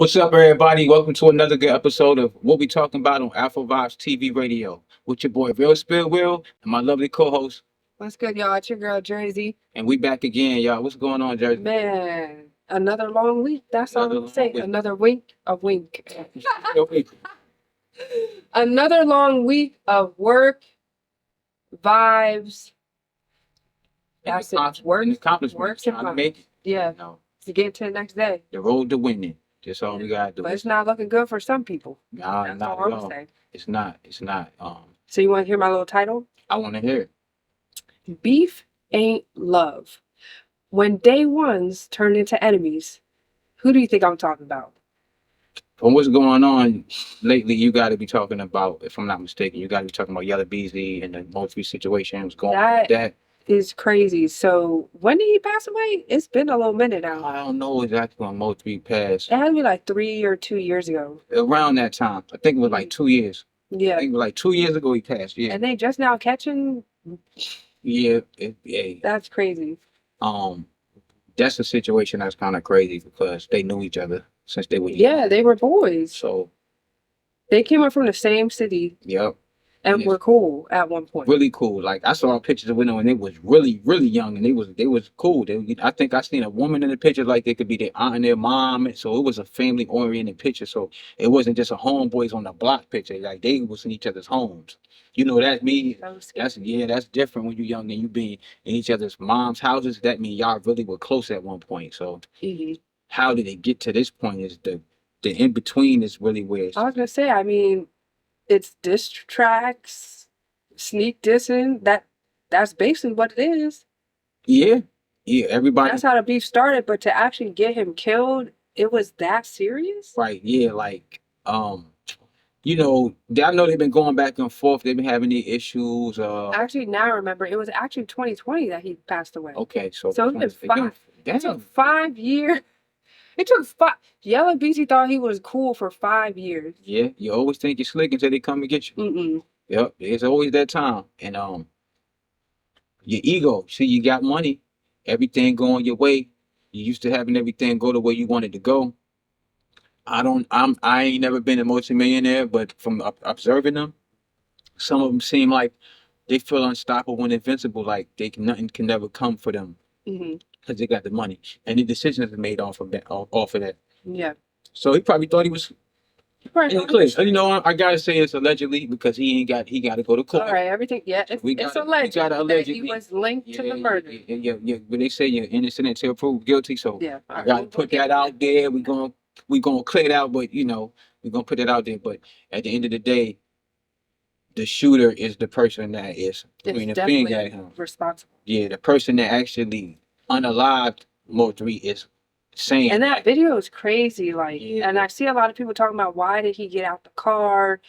What's up, everybody? Welcome to another good episode of What We Talking About on Afrovibes TV Radio with your boy Real Spill Will and my lovely co-host. What's good, y'all? It's your girl Jersey. And we back again, y'all. What's going on, Jersey? Man, another long week. That's all Another I'm long saying. week. Another week, a wink. Okay. Another long week of work, vibes. That's it. Work, Accomplishment. works Trying and to vibes. make it. Yeah, You know, to get to the next day. the road to winning. That's all we gotta do. But it's not looking good for some people. Nah, That's not all at I'm all. saying. It's not. It's not. So you want to hear my little title? I want to hear it. Beef ain't love. When day ones turn into enemies, who do you think I'm talking about? From what's going on lately, you got to be talking about, if I'm not mistaken, you got to be talking about Yellow Beezy and the Moultrie situation. What's going on with that? Is crazy. So when did he pass away? It's been a little minute now. I don't know exactly when Moultrie passed. It had to be like 3 or 2 years ago. Around that time. I think it was like 2 years. I Yeah. think it was like 2 years ago he passed. Yeah. And they just now catching. Yeah. That's crazy. That's a situation that's kind of crazy because they knew each other since they were young. Yeah, they were boys. So, They came up from the same city yep. and Yes. were cool at one point. Really cool. Like I saw pictures of them when they was really, really young, and they was cool. I think I seen a woman in the picture like they could be their aunt and their mom. And so it was a family oriented picture. So it wasn't just a homeboys on the block picture. Like they was in each other's homes. You know that me. That was scary. That's different when you're young and you be in each other's mom's houses. That means y'all really were close at one point. So Mhm. how did it get to this point? Is the in between is really where it's, I was gonna say, I mean, it's diss tracks, sneak dissing. That's basically what it is. yeah. Everybody. That's how the beef started. But to actually get him killed, it was that serious. Right, yeah, like you know, I know they've been going back and forth. They've been having the issues. Actually, now I remember it was actually 2020 that he passed away. Okay, so So it's been five. Damn. It took 5 years. It took 5. Yellow BC thought he was cool for 5 years. Yeah, you always think you're slick until they come and get you. Mm-mm. Yep, it's always that time. And your ego. See, you got money, everything going your way. You used to having everything go the way you wanted to go. I ain't never been a multimillionaire, but from observing them, some of them seem like they feel unstoppable and invincible, like nothing can never come for them Mm-hmm. because they got the money and the decisions are made off of that. Yeah. So he probably thought he was Right. in the clear. You know, I gotta say it's allegedly because he got to go to court. All right. Everything. Yeah. It's gotta alleged that allegedly. he was linked to the murder. Yeah. When they say you're innocent until proved guilty, so Yeah. I gotta put that out there. We gonna clear it out, but you know, we're gonna put it out there. But at the end of the day, the shooter is the person that is pointing the finger at him. Responsible. Yeah, the person that actually unalived Moultrie is saying. And that video is crazy. Like, Yeah. and I see a lot of people talking about why did he get out the car?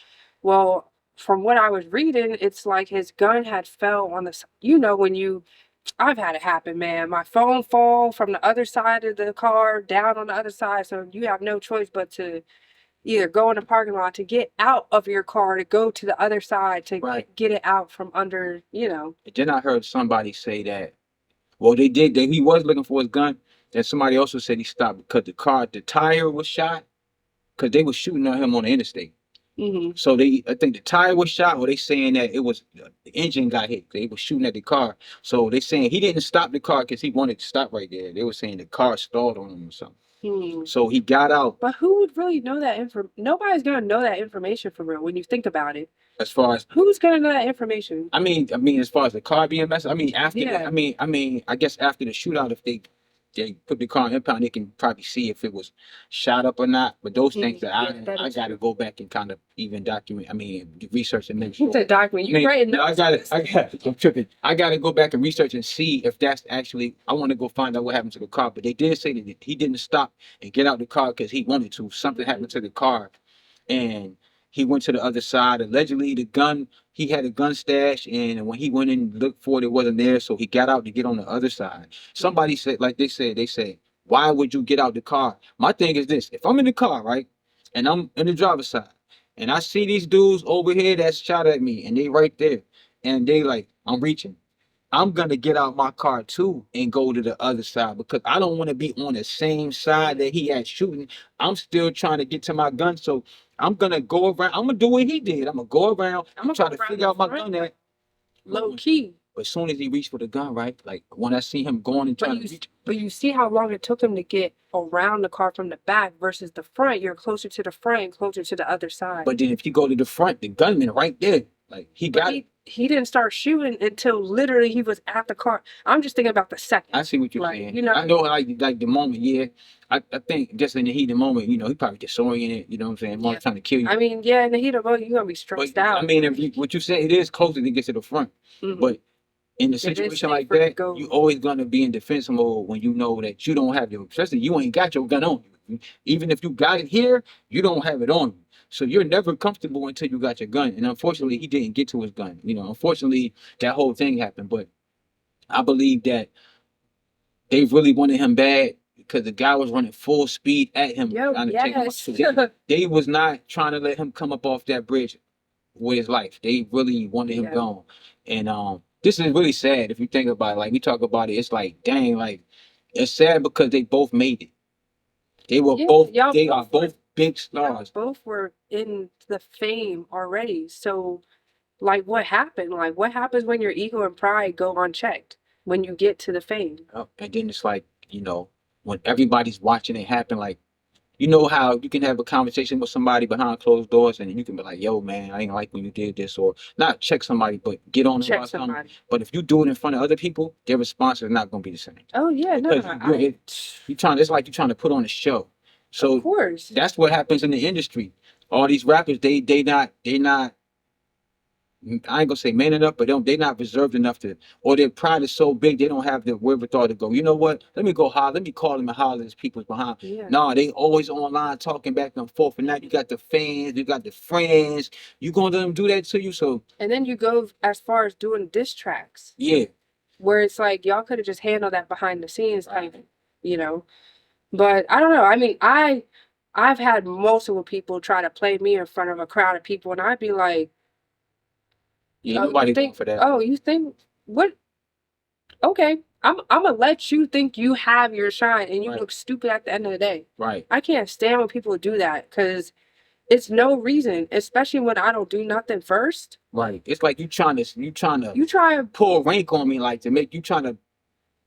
Well, from what I was reading, it's like his gun had fell on the. You know when I've had it happen, man. My phone fall from the other side of the car down on the other side, so you have no choice but to either go in the parking lot to get out of your car to go to the other side to Right. get it out from under. Then I heard somebody say that. Well, they did. He was looking for his gun. Then somebody also said he stopped because the tire was shot because they were shooting at him on the interstate. Mm-hmm. So I think the tire was shot, or they saying that it was the engine got hit. They were shooting at the car. So they saying he didn't stop the car because he wanted to stop right there. They were saying the car stalled on him or something. So he got out. But who would really know that Nobody's gonna know that information for real when you think about it. As far as Who's gonna know that information? I mean, as far as the car being messed, after Yeah. I guess after the shootout, if they put the car in impound, they can probably see if it was shot up or not. But those things that I got to go back and kind of even document. Research and make sure. It's a document. You writing notes. I'm tripping. I got to go back and research and see if that's actually. I want to go find out what happened to the car. But they did say that he didn't stop and get out the car because he wanted to. Something happened to the car, and he went to the other side. Allegedly, he had a gun stash, and when he went in and looked for it, it wasn't there. So he got out to get on the other side. Somebody said, like they said, why would you get out the car? My thing is this: if I'm in the car, right, and I'm in the driver's side, and I see these dudes over here that shot at me, and they right there, and they like, I'm reaching. I'm gonna get out my car too and go to the other side because I don't want to be on the same side that he had shooting. I'm still trying to get to my gun, so I'm gonna go around. I'm gonna do what he did. I'm gonna go around. I'm gonna try to figure out my gun at low key. But as soon as he reached for the gun, right? Like when I see him going and trying to reach. But you see how long it took him to get around the car from the back versus the front. You're closer to the front and closer to the other side. But then if you go to the front, the gunman right there, like he got it. He didn't start shooting until literally he was at the car. I'm just thinking about the second. I see what you're saying. You know, I know like the moment, yeah. I think just in the heat of the moment, you know, he probably disoriented, you know what I'm saying? More trying to kill you. I mean, yeah, in the heat of the moment, you're gonna be stressed out. I mean, what you said, it is closer to get to the front. But in a situation like that, you always gonna be in defense mode when you know that you don't have your, especially you ain't got your gun on you. Even if you got it here, you don't have it on you. So you're never comfortable until you got your gun. And unfortunately, he didn't get to his gun. You know, unfortunately, that whole thing happened. But I believe that they really wanted him bad because the guy was running full speed at him. Trying to take him so they was not trying to let him come up off that bridge with his life. They really wanted him gone. And this is really sad if you think about it. Like we talk about it, it's like, dang, like it's sad because they both made it. They were they are both big stars. Both were in the fame already. So like what happened? Like what happens when your ego and pride go unchecked when you get to the fame? And then it's like, you know, when everybody's watching it happen, like, you know how you can have a conversation with somebody behind closed doors and you can be like, yo, man, I ain't like when you did this, or not check somebody, but get on about something. But if you do it in front of other people, their response is not going to be the same. Oh, yeah, no. It's like you're trying to put on a show. So of course. That's what happens in the industry. All these rappers, they not, I ain't gonna say man enough, but they not reserved enough to, or their pride is so big they don't have the wherewithal to go, you know what? Let me go holler, let me call them and holler at people's behind. Nah, they always online talking back and forth, and now you got the fans, you got the friends. You gonna let them do that to you? So and then you go as far as doing diss tracks. Yeah. Where it's like y'all could have just handled that behind the scenes type, you know. But I don't know. I mean, I've had multiple people try to play me in front of a crowd of people, and I'd be like, nobody think for that. Oh, you think what? Okay, I'm gonna let you think you have your shine, and you look stupid at the end of the day. Right. I can't stand when people do that because it's no reason, especially when I don't do nothing first. Right. It's like you trying to pull rank on me, like to make you trying to.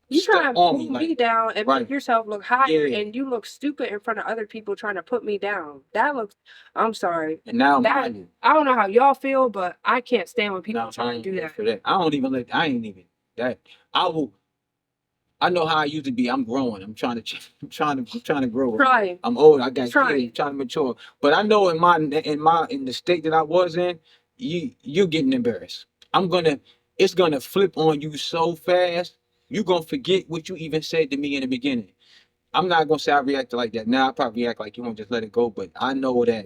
You try and pull me down and make yourself look higher, and you look stupid in front of other people trying to put me down. That looks, I'm sorry. And now I don't know how y'all feel, but I can't stand when people try to do that. For that. I ain't even that. I know how I used to be. I'm growing. I'm trying to grow. Right. I'm old. I got kids. I'm trying to mature. But I know in the state that I was in, you're getting embarrassed. It's gonna flip on you so fast. You're going to forget what you even said to me in the beginning. I'm not going to say I reacted like that. Now I probably react like you won't just let it go. But I know that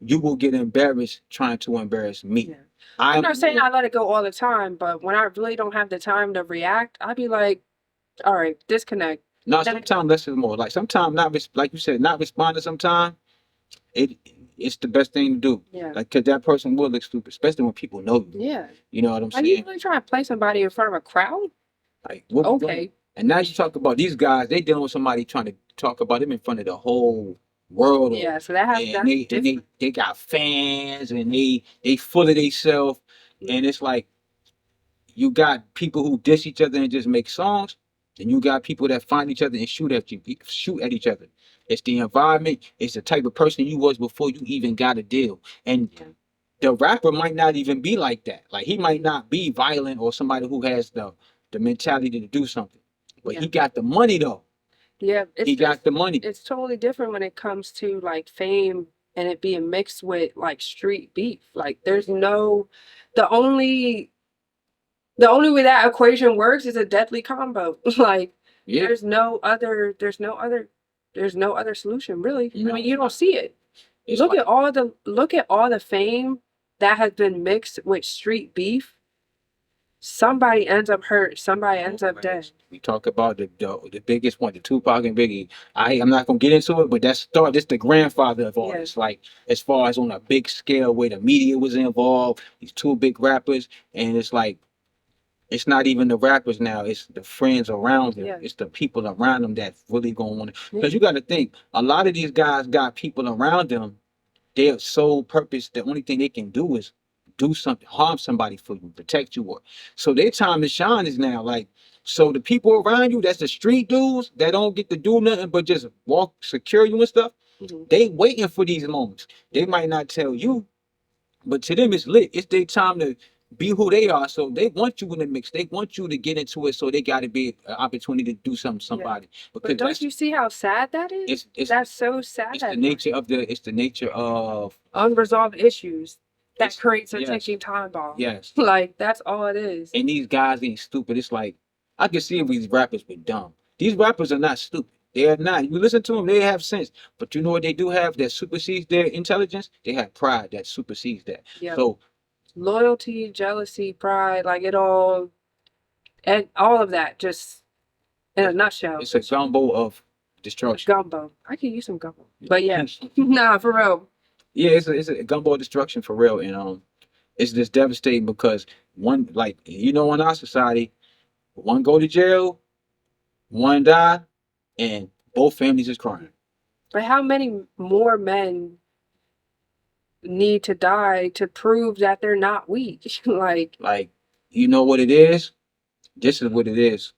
you will get embarrassed trying to embarrass me. Yeah. I'm not saying I let it go all the time. But when I really don't have the time to react, I'd be like, all right, disconnect. No, sometimes less is more. Like sometimes like you said, not responding sometimes, it's the best thing to do. Yeah. Like, because that person will look stupid, especially when people know you. Yeah. You know what I'm saying? Are you really trying to play somebody in front of a crowd? Like, okay. And now you talk about these guys, they dealing with somebody trying to talk about them in front of the whole world. Yeah, so that has they got fans and they full of themselves. And it's like you got people who diss each other and just make songs, and you got people that find each other and shoot at each other. It's the environment, it's the type of person you was before you even got a deal. And the rapper might not even be like that. Like he might not be violent or somebody who has the mentality to do something, but he got the money though. Yeah, he got the money. It's totally different when it comes to like fame and it being mixed with like street beef. Like there's the only way that equation works is a deadly combo. Like there's no other solution really. I mean, you don't see it. Look at all the fame that has been mixed with street beef. Somebody ends up hurt. Somebody ends up dead. We talk about the biggest one, the Tupac and Biggie. I'm not gonna get into it, but that's the grandfather of all this. Like as far as on a big scale, where the media was involved, these two big rappers, and it's like It's not even the rappers now. It's the friends around them. Yeah. It's the people around them that really gonna want to. Yeah. Because you got to think, a lot of these guys got people around them. Their sole purpose, the only thing they can do is do something, harm somebody for you, protect you. Or so their time to shine is now. Like, so the people around you, that's the street dudes that don't get to do nothing but just walk, secure you and stuff. Mhm. They waiting for these moments. They might not tell you, but to them it's lit. It's their time to be who they are. So they want you in the mix. They want you to get into it. So they got to be an opportunity to do something to somebody. Because But don't you see how sad that is? That's so sad. it's the nature of the. It's the nature of unresolved issues that It's- creates a yes. ticking time bomb. yes. Like that's all it is. And these guys ain't stupid. It's like I can see if these rappers were dumb. These rappers are not stupid. They are not. You listen to them, they have sense. But you know what they do have that supersedes their intelligence? They have pride that supersedes that. Yeah. So Loyalty, jealousy, pride, like it all, and all of that, just in a nutshell. it's a gumbo of destruction. Gumbo. I can use some gumbo. But yeah, nah, for real. Yeah, it's a gumbo of destruction for real. And it's just devastating because one, like, in our society, one go to jail, one die, and both families is crying. But how many more men need to die to prove that they're not weak? Like, You know what it is? This is what it is.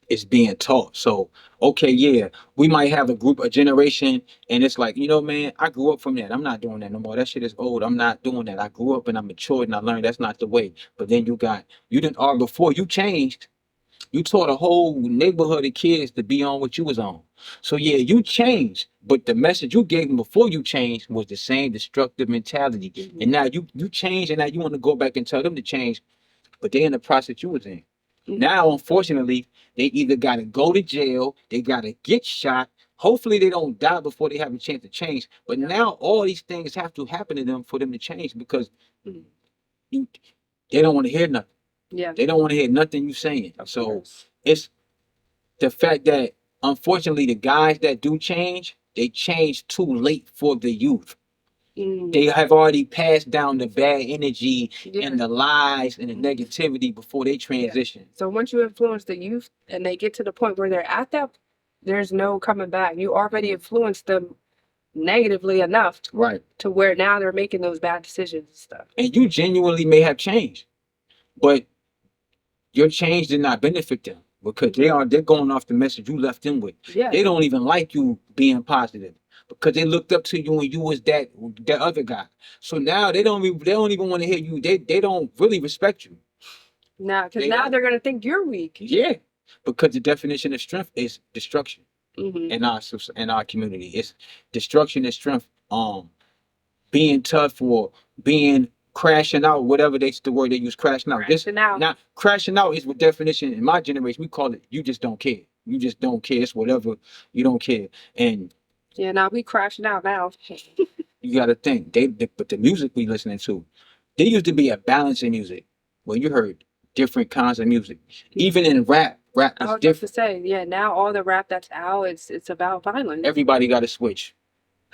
It's being taught. So, okay, yeah, we might have a generation, and it's like, man, I grew up from that. I'm not doing that no more. That shit is old. I'm not doing that. I grew up and I matured and I learned that's not the way. But then you didn't argue before you changed. You taught a whole neighborhood of kids to be on what you was on. So yeah, you changed, but the message you gave them before you changed was the same destructive mentality. Mhm. And now you changed, and now you want to go back and tell them to change, but they're in the process you was in. Mhm. Now, unfortunately, they either got to go to jail, they got to get shot. Hopefully, they don't die before they have a chance to change. But now, all these things have to happen to them for them to change because Mhm. they don't want to hear nothing. Yeah. They don't want to hear nothing you saying. Of So course. it's the fact that unfortunately the guys that do change, they change too late for the youth. Mm. They have already passed down the bad energy Yeah. and the lies and the negativity before they transition. So once you influence the youth and they get to the point where they're at that, there's no coming back. You already influenced them negatively enough Right. to where now they're making those bad decisions and stuff. And you genuinely may have changed, but your change did not benefit them because they're going off the message you left them with. Yeah. They don't even like you being positive because they looked up to you and you was that other guy. So now they don't even want to hear you. They don't really respect you. Now, because They now don't. they're gonna think you're weak. Yeah, because the definition of strength is destruction Mhm. in our community. It's destruction is strength. Being tough or being crashing out, whatever the word they use, crashing out. Crashing out. Now crashing out is what definition in my generation we call it. You just don't care. You just don't care. It's whatever. You don't care. And Yeah, now we crashing out now. you got to think but the music we listening to, there used to be a balance in music where you heard different kinds of music. Even in rap I is was just to different. say, yeah, now all the rap that's out, it's about violence. Everybody got to switch.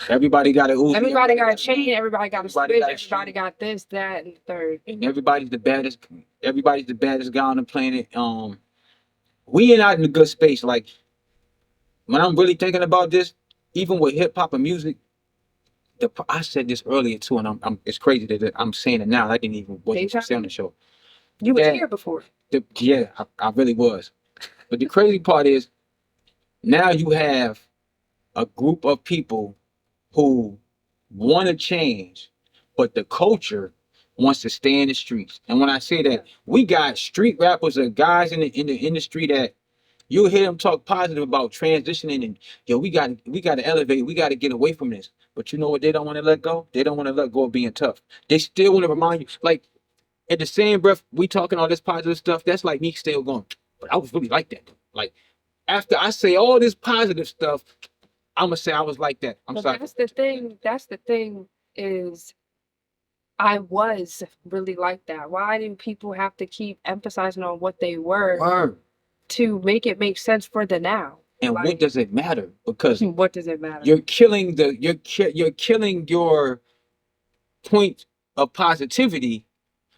Everybody got a Uzi. Everybody got a chain, everybody got a switch, Everybody got a everybody chain. got this, that, and the third. And everybody's the baddest guy on the planet. We ain't not in a good space. Like when I'm really thinking about this, even with hip hop and music, I said this earlier too, and it's crazy that I'm saying it now. I didn't even wasn't Deja? saying on the show. You was Yeah. here before. Yeah, I really was. But the crazy part is now you have a group of people who want to change, but the culture wants to stay in the streets. And when I say that, we got street rappers or guys in the industry that you'll hear them talk positive about transitioning and yo, we got to elevate, we got to get away from this. But you know what they don't want to let go? They don't want to let go of being tough. They still want to remind you, like at the same breath, we talking all this positive stuff. That's like me still going, but I was really like that. Like after I say all this positive stuff, I'm gonna say I was like that. I'm But sorry. that's the thing. That's the thing is, I was really like that. Why do people have to keep emphasizing on what they were Word. to make it make sense for the now? And Like, what does it matter? Because what does it matter? you're killing you're killing your point of positivity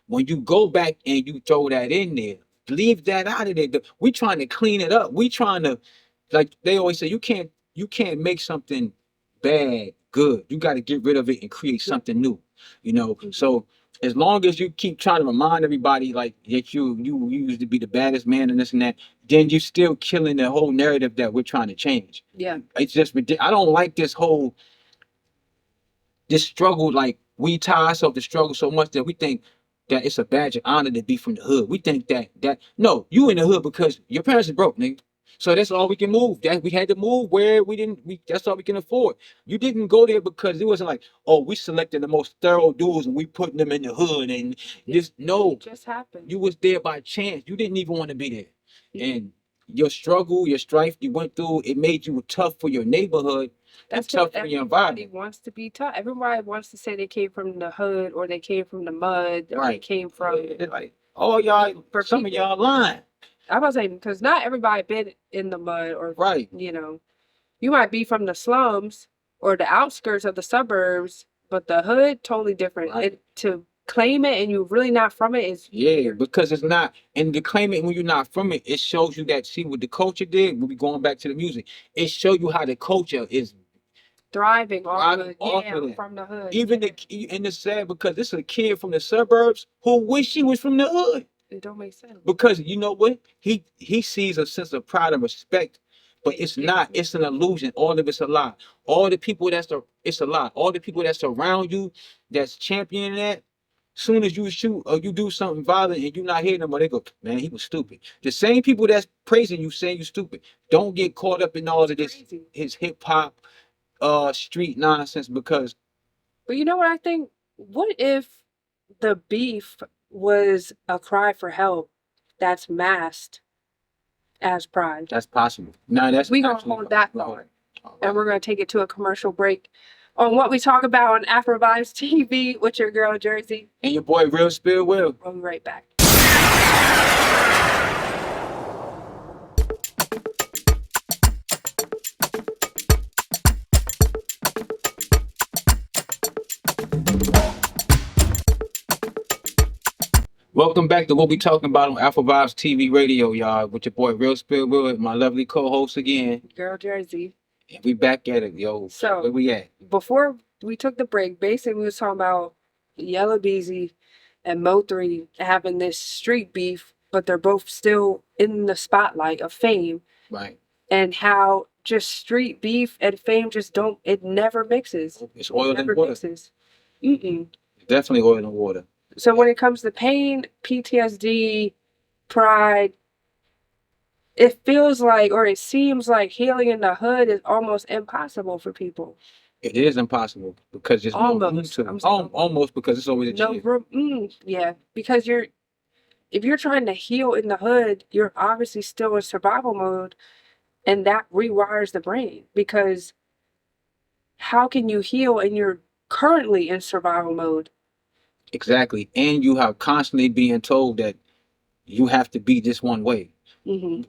when you go back and you throw that in there, leave that out of there. We trying to clean it up. We trying to, like they always say, you can't make something bad good. You got to get rid of it and create something new. So as long as you keep trying to remind everybody like that you used to be the baddest man and this and that, then you still killing the whole narrative that we're trying to change. Yeah. It's just ridiculous. I don't like this struggle. Like we tie ourselves to struggle so much that we think that it's a badge of honor to be from the hood. We think that no, you in the hood because your parents are broke, nigga. So that's all we can move. That we had to move where that's all we can afford. You didn't go there because it wasn't like, oh, we selected the most thorough dudes and we putting them in the hood and this. No, It just happened. you was there by chance. You didn't even want to be there. And your struggle, your strife you went through, it made you tough for your neighborhood. That's tough for your environment. Everybody wants to be tough. Everybody wants to say they came from the hood or they came from the mud or they came from. They're like, oh y'all, some of y'all lying. I was saying because not everybody been in the mud or right. You might be from the slums or the outskirts of the suburbs, but the hood totally different. Right. To claim it and you're really not from it is weird. Because it's not. And to claim it when you're not from it, it shows you that. See what the culture did. We'll be going back to the music. It shows you how the culture is thriving off of from the hood. Even and it's sad because it's a kid from the suburbs who wish he was from the hood. It don't make sense. Because you know what? He sees a sense of pride and respect, but it's not. It's an illusion. All of it's a lie. All the people it's a lie. All the people that surround you, that's championing that. Soon as you shoot or you do something violent and you're not hitting them, or they go, man, he was stupid. The same people that's praising you saying you stupid. Don't get caught up in all of this his hip hop, street nonsense because. But you know what I think? What if the beef was a cry for help that's masked as pride? That's possible. No, we're gonna hold that thought, and we're gonna take it to a commercial break on What We Talk About on Afrovibes TV with your girl Jerzey and your boy Real Spill Will. We'll be right back. Welcome back to What We Talking About on Afrovibes TV radio, y'all, with your boy Real Spill Will, my lovely co-host again. Girl Jerzey. And we back at it, yo. So where we at? Before we took the break, basically we was talking about Yellow Beezy and Mo3 having this street beef, but they're both still in the spotlight of fame. Right. And how just street beef and fame it never mixes. It's oil and water. Mixes. Definitely oil and water. So when it comes to pain, PTSD, pride, it feels like, or it seems like healing in the hood is almost impossible for people. It is impossible because there's almost no room to almost because it's always a no room. Yeah, because if you're trying to heal in the hood, you're obviously still in survival mode, and that rewires the brain. Because how can you heal and you're currently in survival mode? Exactly, and you are constantly being told that you have to be this one way.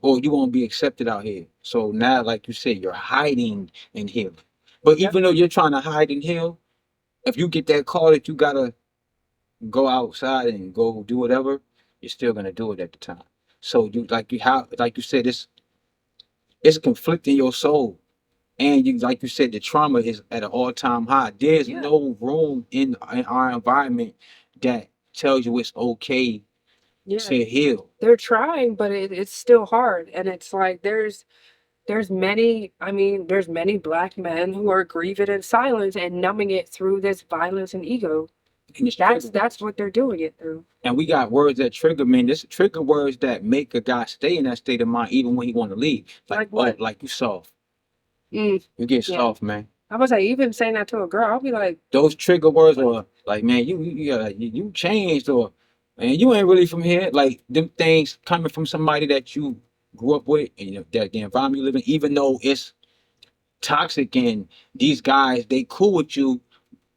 Or you won't be accepted out here. So now, like you said, you're hiding and healing. But even though you're trying to hide and heal, if you get that call that you gotta go outside and go do whatever, you're still gonna do it at the time. So like you said, it's conflicting your soul, and like you said, the trauma is at an all-time high. There's no room in our environment that tells you it's okay. To heal. They're trying, but it's still hard. And it's like there's many black men who are grieving in silence and numbing it through this violence and ego. And that's what they're doing it through. And we got words that trigger, man. This trigger words that make a guy stay in that state of mind even when he want to leave. Like what? Oh, like you soft. You get soft, man. I was like, even saying that to a girl, I'll be like, those trigger words are like, man, you changed, or and you ain't really from here. Like them things coming from somebody that you grew up with and that the environment you live in, even though it's toxic and these guys, they cool with you,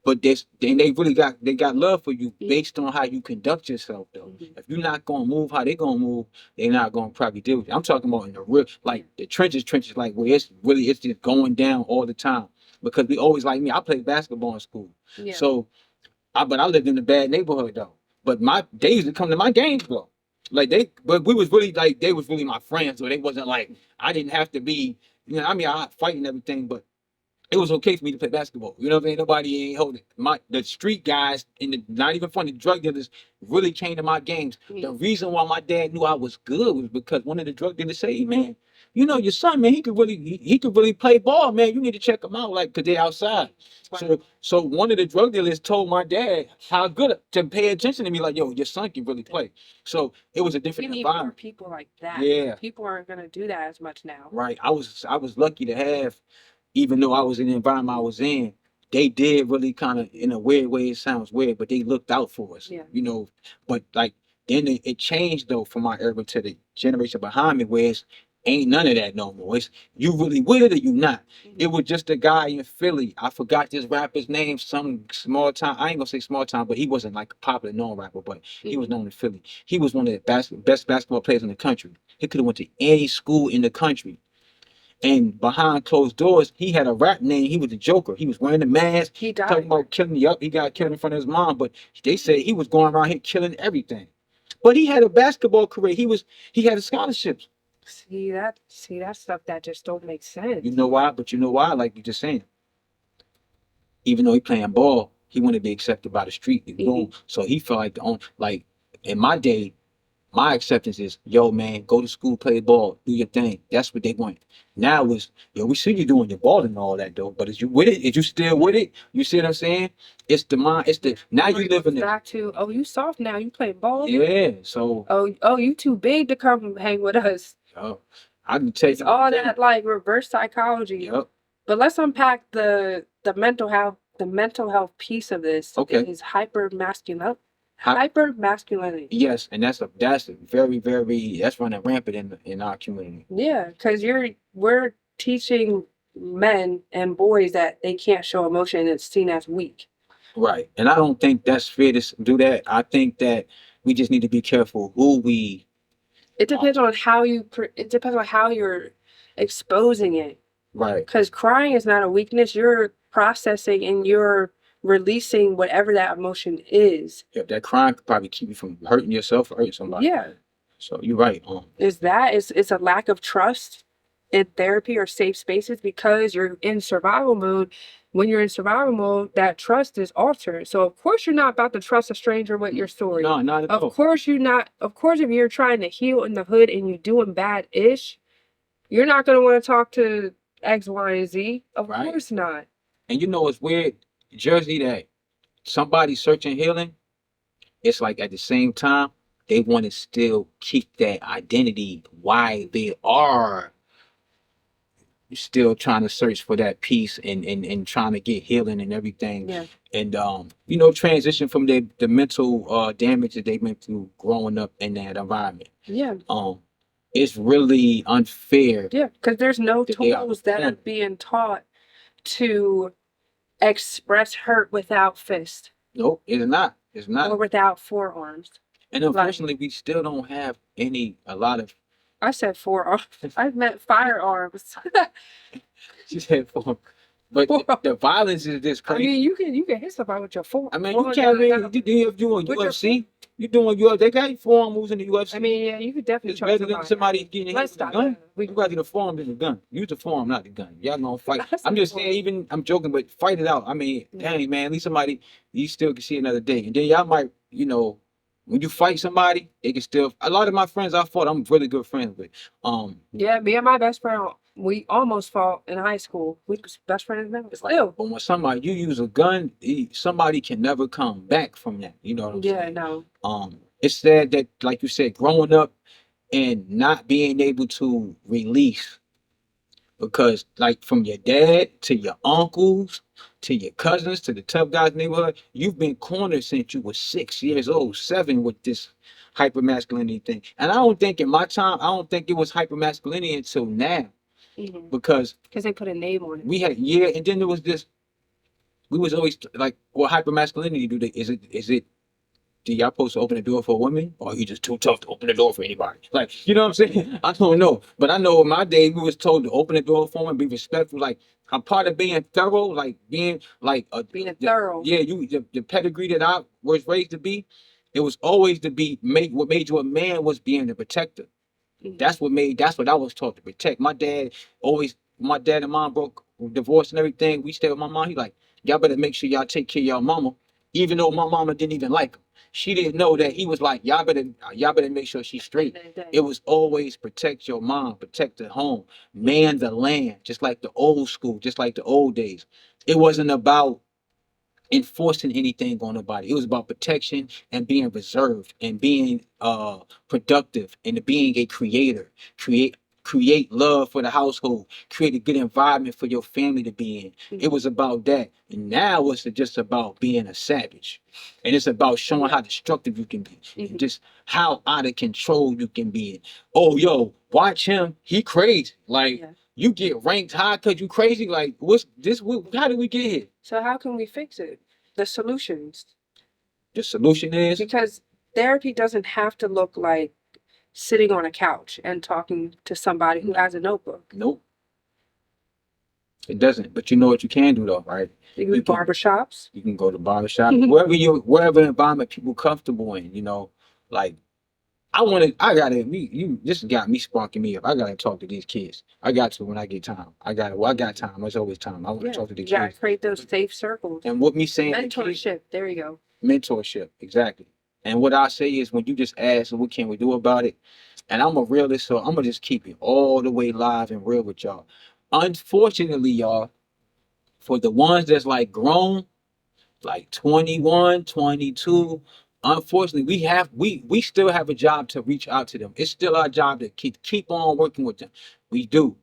but they really got love for you based on how you conduct yourself though. If you're not gonna move how they gonna move, they're not gonna probably deal with you. I'm talking about in the real, like the trenches, like where it's just going down all the time. Because we always, like me, I played basketball in school. So but I lived in a bad neighborhood though. but they used to come to my games though. But we was really like they was really my friends, so they wasn't like I didn't have to be, I mean, I fight and everything, but it was okay for me to play basketball. You know what I mean? Nobody ain't holding the street guys and the not even funny drug dealers really came to my games. The reason why my dad knew I was good was because one of the drug dealers said, "Hey, man, your son, man, he could really play ball, man. You need to check him out, like, cause they outside." So one of the drug dealers told my dad how good to pay attention to me, like, yo, your son can really play. So it was a We different need more environment. people like that. Yeah. People aren't gonna do that as much now. Right. I was lucky to have, even though I was in the environment I was in, they did really kind of, in a weird way, it sounds weird, but they looked out for us. Yeah. But like then it changed though from my era to the generation behind me, where it's ain't none of that no more. It's you really with it or you not. It was just a guy in Philly. I forgot this rapper's name, some small time. I ain't gonna say small time, but he wasn't like a popular known rapper, but he was known in Philly. He was one of the best basketball players in the country. He could have went to any school in the country. And behind closed doors, he had a rap name. He was the Joker. He was wearing the mask. He died. Talking about killing the up. He got killed in front of his mom. But they said he was going around here killing everything. But he had a basketball career. He had scholarships. See that stuff that just don't make sense. You know why? But you know why? Like you just saying. Even though he playing ball, he wanted to be accepted by the street. So he felt like in my day, my acceptance is, yo, man, go to school, play ball, do your thing. That's what they want. Now is, yo, we see you doing your ball and all that, though. But is you with it? Is you still with it? You see what I'm saying? It's the mind. Now you live in back to, oh, you soft now. You play ball. Yeah. So. Oh, you too big to come hang with us. Oh, I can tell you. It's all that like reverse psychology. Yep. But let's unpack the mental health piece of this. Okay. Is hypermasculinity. Yes, and that's very, very, that's running rampant in our community. Yeah, because we're teaching men and boys that they can't show emotion and it's seen as weak. Right, and I don't think that's fair to do that. I think that we just need to be careful who we. It depends on how you're exposing it. Right. Because crying is not a weakness. You're processing and you're releasing whatever that emotion is. Yeah, that crying could probably keep you from hurting yourself or hurting somebody. Yeah. So you're right. It's a lack of trust in therapy or safe spaces because you're in survival mode. When you're in survival mode, that trust is altered. So of course you're not about to trust a stranger with your story. No, not at all. Of course you're not. Of course, if you're trying to heal in the hood and you're doing bad-ish, you're not going to want to talk to X, Y, and Z. Of course not. And it's weird, Jerzey, that somebody searching healing, it's like at the same time, they want to still keep that identity why they are still trying to search for that peace and trying to get healing and everything. Yeah. And transition from the mental damage that they went through growing up in that environment. Yeah. It's really unfair. Yeah, because there's no tools that are being taught to express hurt without fist. Nope, it's not. It's not. Or without forearms. And unfortunately, we still don't have a lot of. I said forearms. I meant firearms. She said forearms. But the violence is just crazy. I mean, you can hit somebody with your forearm. I mean, you can't really do doing UFC. You doing UFC? They got forearm moves in the UFC. I mean, yeah, you could definitely. It's better than somebody getting hit with a gun. We rather do the forearm than the gun. Use the forearm, not the gun. Y'all gonna fight. I'm just saying. I'm joking, but fight it out. I mean, dang man, at least somebody you still can see another day, and then y'all might, when you fight somebody, they can still. A lot of my friends I fought, I'm really good friends with. Yeah, me and my best friend, we almost fought in high school. We was best friends then. Still. But when you use a gun, somebody can never come back from that. You know what I'm saying? Yeah, no. It's sad that, like you said, growing up and not being able to release, because like from your dad to your uncles to your cousins to the tough guys in the neighborhood, you've been cornered since you were 6 years old, 7 with this hypermasculinity thing. And I don't think in my time, it was hypermasculinity until now. Mm-hmm. Because they put a name on it. We had, and then there was this, we was always like, what hypermasculinity do they, is it, do y'all supposed to open the door for a woman? Or are you just too tough to open the door for anybody? Like, you know what I'm saying? I don't know. But I know in my day, we was told to open the door for women, be respectful. Like, I'm part of being thorough, like being like... Being thorough. Yeah, the pedigree that I was raised to be, It was always to be make what made you a man was being a protector. Mhm. That's what I was taught to protect. My dad and mom broke divorced and everything. We stayed with my mom. He like, y'all better make sure y'all take care of y'all mama. Even though my mama didn't even like him. She didn't know that he was like, y'all better make sure she's straight. It was always protect your mom, protect the home, man the land, just like the old school, just like the old days. It wasn't about enforcing anything on nobody. It was about protection and being reserved and being productive and being a creator. Create love for the household, create a good environment for your family to be in. It was about that. And now it's just about being a savage. And it's about showing how destructive you can be. And just how out of control you can be. Oh, yo, watch him. He crazy. Like, you get ranked high because you crazy. Like, what's this? How did we get here? So how can we fix it? The solutions. The solution is Because therapy doesn't have to look like sitting on a couch and talking to somebody who has a notebook. nope, it doesn't. But you know what you can do though, right? You can go to barbershops. You can go to barbershop, wherever environment people comfortable in. You know, like I gotta you just got me sparking me up. I gotta talk to these kids. I got to when I get time. I got time. There's always time. I want to talk to the kids. You gotta create those safe circles. And what me saying Mentorship. There you go. Mentorship, exactly. And what I say is when you just ask, what can we do about it? And I'm a realist, so I'm gonna just keep it all the way live and real with y'all. Unfortunately, y'all, for the ones that's like grown, like 21, 22, unfortunately, we still have a job to reach out to them. It's still our job to keep on working with them. We do.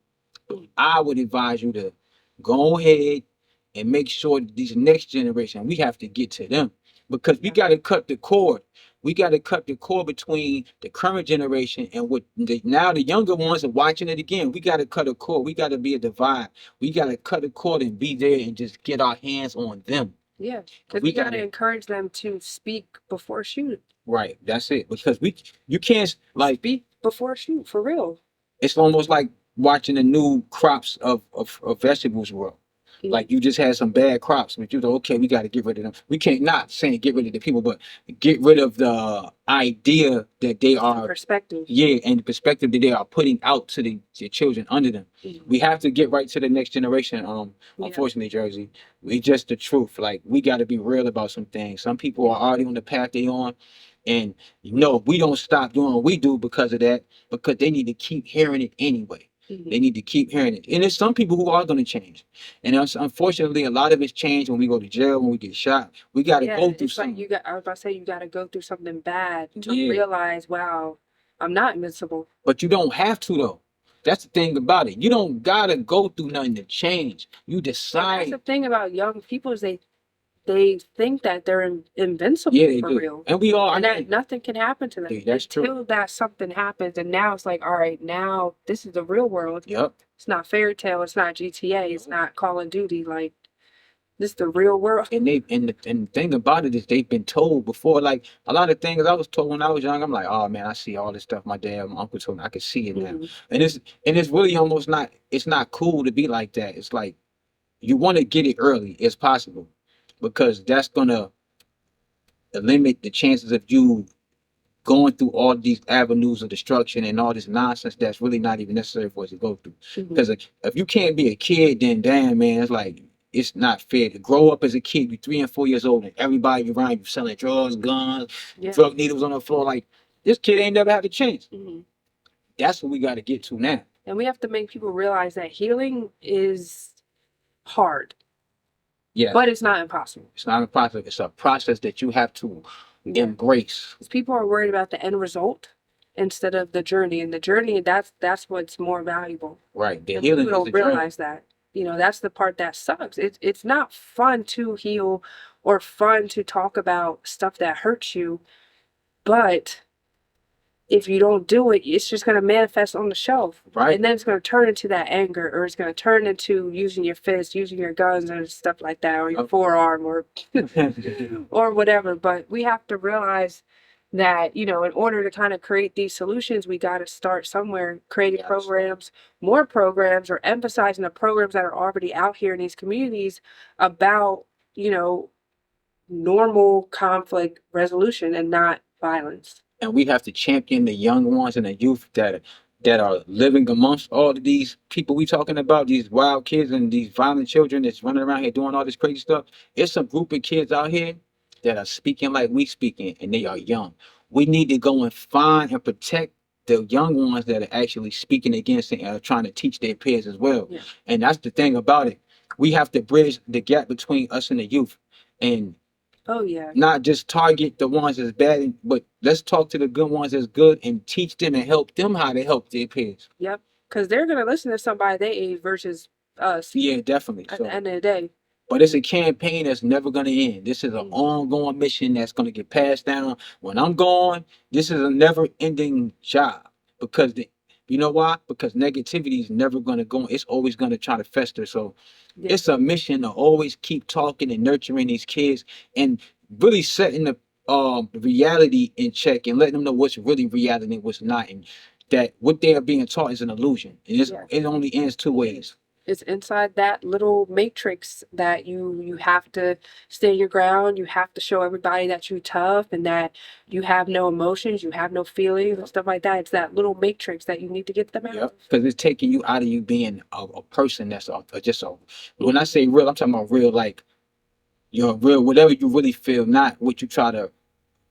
But I would advise you to go ahead and make sure that these next generation, we have to get to them because we got to cut the cord. We got to cut the cord between the current generation and what now the younger ones are watching it again. We got to cut a cord. We got to be a divide. We got to cut a cord and be there and just get our hands on them. Yeah, because we got to encourage them to speak before shoot. Right, that's it. Because you can't like speak before shoot for real. It's almost like watching the new crops of vegetables grow. Like you just had some bad crops, but you thought, okay, we got to get rid of them. We can't not saying get rid of the people, but get rid of the idea that they are perspective. Yeah, and the perspective that they are putting out to the children under them. We have to get right to the next generation. Unfortunately, Jersey, we just the truth. Like we got to be real about some things. Some people are already on the path they on, and we don't stop doing what we do because of that. Because they need to keep hearing it anyway. They need to keep hearing it. And there's some people who are going to change. And unfortunately, a lot of it's changed when we go to jail, when we get shot. We got to go through something. Like I was about to say, you got to go through something bad to realize, wow, I'm not invincible. But you don't have to, though. That's the thing about it. You don't got to go through nothing to change. You decide. That's the thing about young people is they think that they're invincible for real. And we are. And that nothing can happen to them. That's until true. that something happens. And now it's like, all right, now this is the real world. Yep. It's not fairy tale. It's not GTA. It's not Call of Duty. Like, this is the real world. And the thing about it is they've been told before. Like, a lot of things I was told when I was young, I'm like, oh man, I see all this stuff my dad, my uncle told me. I can see it now. And it's really almost not, it's not cool to be like that. It's like, you want to get it early as possible. Because that's gonna limit the chances of you going through all these avenues of destruction and all this nonsense that's really not even necessary for us to go through. Because if you can't be a kid, then damn man, it's like it's not fair to grow up as a kid, be 3 and 4 years old, and everybody around you selling drugs, guns, drug needles on the floor. Like this kid ain't never had a chance. That's what we got to get to now. And we have to make people realize that healing is hard. Yeah. But it's not impossible. It's not impossible. It's a process that you have to embrace. Because people are worried about the end result instead of the journey. And the journey, that's what's more valuable. Right. The and healing people don't is the realize journey. that. You know, that's the part that sucks. It's not fun to heal or fun to talk about stuff that hurts you. But if you don't do it, it's just going to manifest on the shelf. Right. And then it's going to turn into that anger, or it's going to turn into using your fist, using your guns and stuff like that, or your forearm or or whatever. But we have to realize that, you know, in order to kind of create these solutions, we got to start somewhere, creating programs, more programs, or emphasizing the programs that are already out here in these communities about, you know, normal conflict resolution and not violence. And we have to champion the young ones and the youth that are living amongst all of these people we talking about, these wild kids and these violent children that's running around here doing all this crazy stuff. It's a group of kids out here that are speaking like we speaking, and they are young. We need to go and find and protect the young ones that are actually speaking against it and are trying to teach their peers as well. Yeah. And that's the thing about it. We have to bridge the gap between us and the youth. And Oh yeah. not just target the ones that's bad, but let's talk to the good ones that's good and teach them and help them how to help their peers. Yep. Because they're gonna listen to somebody their age versus us. Yeah, definitely. At So, the end of the day. but it's a campaign that's never gonna end. This is an Mhm. ongoing mission that's gonna get passed down. When I'm gone, this is a never-ending job because you know why? Because negativity is never gonna go. It's always gonna try to fester. So Yeah. it's a mission to always keep talking and nurturing these kids and really setting the reality in check and letting them know what's really reality and what's not, and that what they are being taught is an illusion. And Yeah. it only ends two ways. It's inside that little matrix that you have to stand your ground. You have to show everybody that you're tough and that you have no emotions, you have no feelings and stuff like that. It's that little matrix that you need to get them out. Yep. Because it's taking you out of you being a person that's just a. When I say real, I'm talking about real, like you're real, whatever you really feel, not what you try to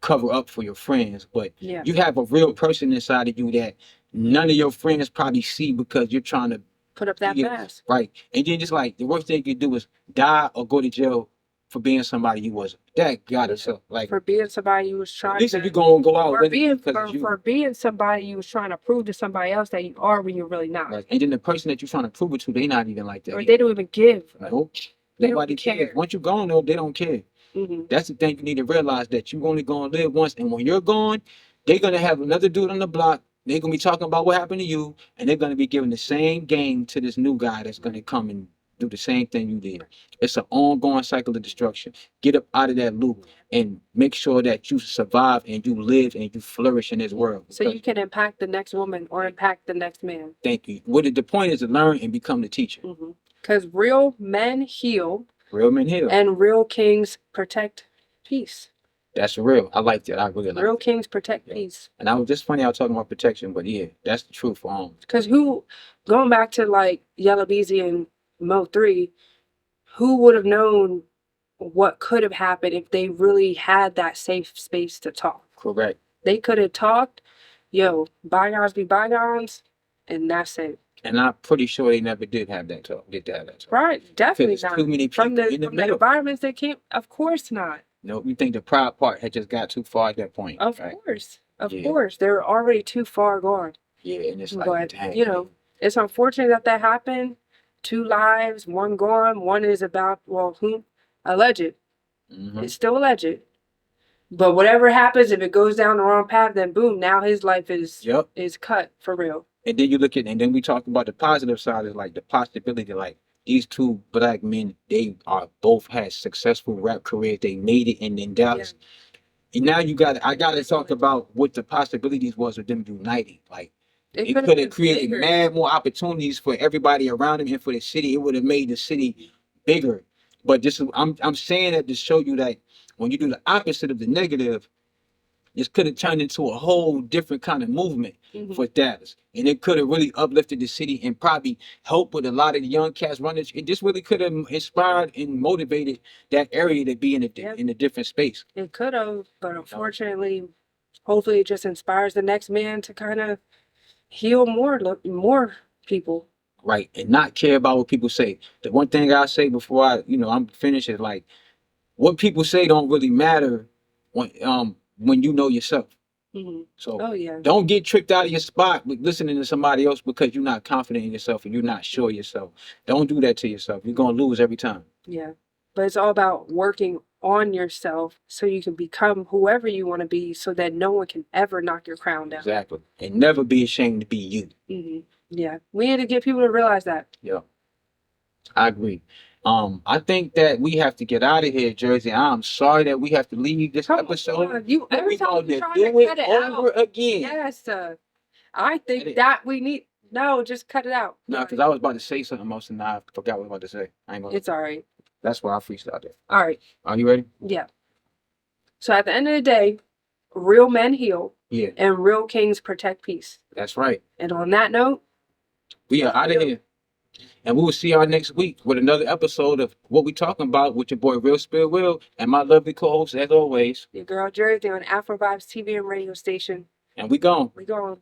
cover up for your friends, but Yeah. you have a real person inside of you that none of your friends probably see because you're trying to Put up that Yeah, mask. right. And then just like the worst thing you could do is die or go to jail for being somebody you wasn't. That gotta Yeah. suck. Like For being somebody you was at trying least if to you're gonna go out for with it being because for, it's you. for being somebody you was trying to prove to somebody else that you are when you're really not. Like, and then the person that you're trying to prove it to, they not even like that. Or either. they don't even give. Nope. They don't Nobody care. cares. Once you're gone though, they don't care. Hmm. That's the thing you need to realize, that you only gonna live once, and when you're gone, they're gonna have another dude on the block. They're gonna be talking about what happened to you, and they're gonna be giving the same game to this new guy that's gonna come and do the same thing you did. It's an ongoing cycle of destruction. Get up out of that loop and make sure that you survive and you live and you flourish in this world. So you can impact the next woman or impact the next man. Thank you. What the point is to learn and become the teacher. Because real men heal Real men heal. and real kings protect peace. That's real. I like that. I really like Real that. kings protect peace. And I was just funny I was talking about protection, but yeah, that's the truth. Because going back to like Yellow Beezy and Mo 3, who would have known what could have happened if they really had that safe space to talk? Correct. They could have talked, yo, bygones be bygones, and that's it. And I'm pretty sure they never did have that talk. Get to have that talk. Right, definitely Because not. too many people From the in the from the middle. environments they came, of course not. No, you think the pride part had just got too far at that point. Of right? course. Of Yeah. course. They're already too far gone. Yeah, and it's But, like, dang. you know, it's unfortunate that happened. 2 lives, 1 gone. 1 is about, well, who? Alleged. Mhm. It's still alleged. But whatever happens, if it goes down the wrong path, then boom, now his life is Yep. cut for real. And then you look at, and then we talk about the positive side, is like the possibility, like these 2 black men, they are both had successful rap careers. They made it in Dallas. And now I gotta talk about what the possibilities was with them uniting. Like it could've could been have created bigger. mad more opportunities for everybody around them and for the city. It would have made the city bigger. But just I'm saying that to show you that when you do the opposite of the negative, this could have turned into a whole different kind of movement Mhm. for Dallas. And it could have really uplifted the city and probably helped with a lot of the young cats runners. It just really could have inspired and motivated that area to be in a different space. It could have, but unfortunately, hopefully it just inspires the next man to kind of heal more people. Right. And not care about what people say. The one thing I say before I'm finished is like, what people say don't really matter when you know yourself. Hmm. So Oh yeah. don't get tricked out of your spot with listening to somebody else because you're not confident in yourself and you're not sure of yourself. Don't do that to yourself. You're gonna lose every time. Yeah. But it's all about working on yourself so you can become whoever you want to be so that no one can ever knock your crown down. Exactly. And never be ashamed to be you. Hmm. Yeah. We need to get people to realize that. Yeah. I agree. I think that we have to get out of here, Jersey. I'm sorry that we have to leave this episode. On. But Every we time gonna you try do to cut it it over out. again. Yes. I think Edit. that we need. No, just cut it out. No, because I was about to say something else and I forgot what I was about to say. I ain't gonna. It's all right. That's why I freestyled it. All right. Are you ready? Yeah. So at the end of the day, real men heal Yeah, and real kings protect peace. that's right. And on that note, We are out of here. And we will see y'all next week with another episode of What We Talking About with your boy Real Spill Will and my lovely co-host as always. your girl Jersey on Afrovibes TV and radio station. And we gone. We going.